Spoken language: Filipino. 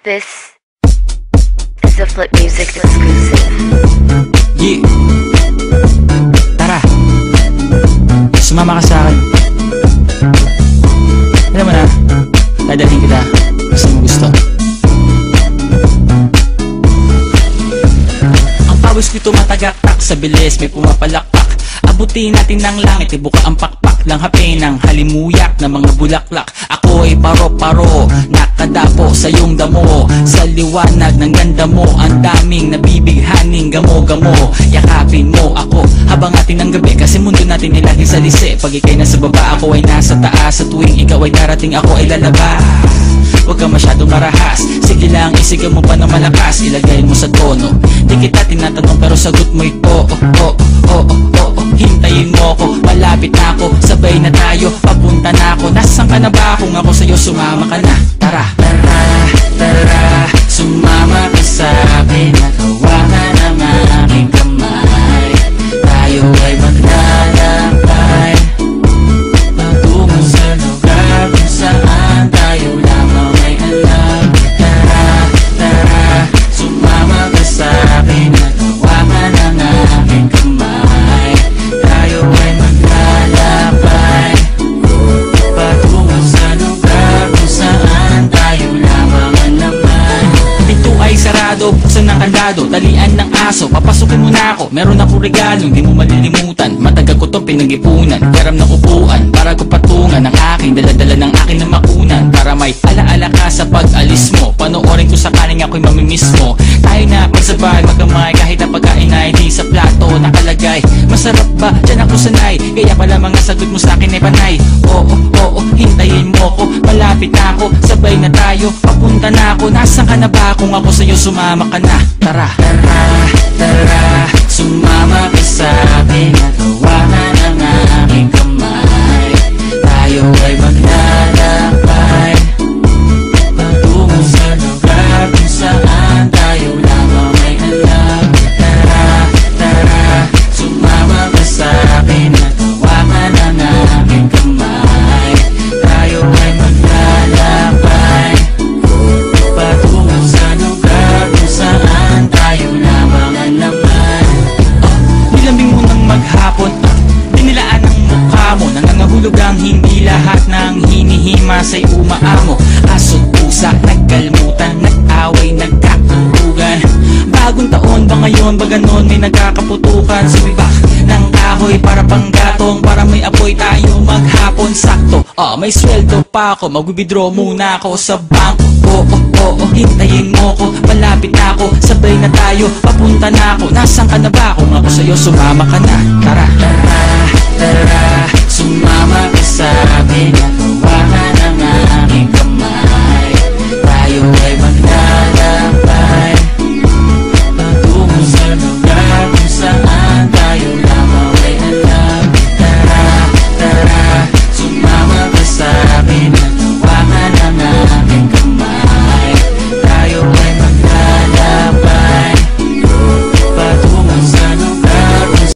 This is a Flip Music exclusive. Yeah. Tara, sumama ka sa akin. Alam mo na, dadalhin kita kung mo gusto. Ang pawis ko'y tumatagaktak sa bilis, may pumapalakpak. Abutin natin ng langit, ibuka ang pakpak lang hapin ng halimuyak na mga bulaklak. Ako ay paro-paro, nakadapo sa iyong damo. Sa liwanag ng ganda mo, ang daming nabibighaning gamo-gamo. Yakapin mo ako habang atin ng gabi, kasi mundo natin ay lagi sa lise. Pag ikay nasa baba, ako ay nasa taas. Sa tuwing ikaw ay darating, ako ay lalabas. Huwag ka masyadong marahas, sige lang isigaw mo pa ng malakas. Ilagay mo sa tono, di kita tinatanong pero sagot mo'y oo, oo, oo, oo. Hintayin mo ako, malapit na ako, sabay na tayo, papunta na ako. Nasaan ka na ba? Kung ako sa'yo, sumama ka na. Tara, tara, tara, sumama ka sa'kin. Nakawakan ang aking kamay, tayo ay maglalakbay patungo sa lugar kung saan tayo lamang ay alam. Tara, tara, sumama ka sa'kin. Nakawakan ang aking kamay, tayo ay maglalakbay patungo sa lugar kung saan tayo lamang ang laman. Pinto ay sarado, buksan ng kandado, talian ng aso, papasukin mo na ako. Meron ako regalo, hindi mo malilimutan. Matagal ko itong pinag-ipunan, karam na upuan para ko patungan ang aking daladala ng aking na makunan. Para may alaala ka sa pag-alis mo, panoorin ko sakaling ako'y mamimiss mo. Tayo na magsabay, magkamay, kahit na pagkain ay di sa plato nakalagay. Masarap ba? Diyan ako sanay, kaya pala mga sagot mo sa akin ay panay. Oo, oo, hintayin mo ko, malapit na ako, sabay na tayo, papunta na ako. Nasaan ka na ba? Kung ako sa'yo, sumama ka na. Tara, tara, tara, sumama ka sa'kin. Nakawakan ang aking kamay, tayo ay maglalakbay patungo sa lugar kung saan tayo lamang ay alam. Tara, tara, sumama ka sa'kin. Nakawakan ang aking kamay, tayo ay maglalakbay patungo sa lugar kung saan tayo lamang ang laman. Nilambing mo ng maghapon, dinilaan ang mukha mo. Nangangahulog ang hindi lahat ng hinihima sa'y umaamo. Aso't pusa, nagkalmutan, nag-away, nagkakulugan. Bagong taon ba ngayon, ba ganon may nagkakaputukan? Sumibak ng kahoy para panggatong, para may apoy tayo maghapon. Sakto, may sweldo pa ako, mag-withdraw muna ako sa bangko. Oo, oo, hintayin mo ko, malapit na ako, sabay na tayo, papunta na ako. Nasaan ka na ba? Kung ako sa'yo, sumama ka na. Tara, tara, tara, sumama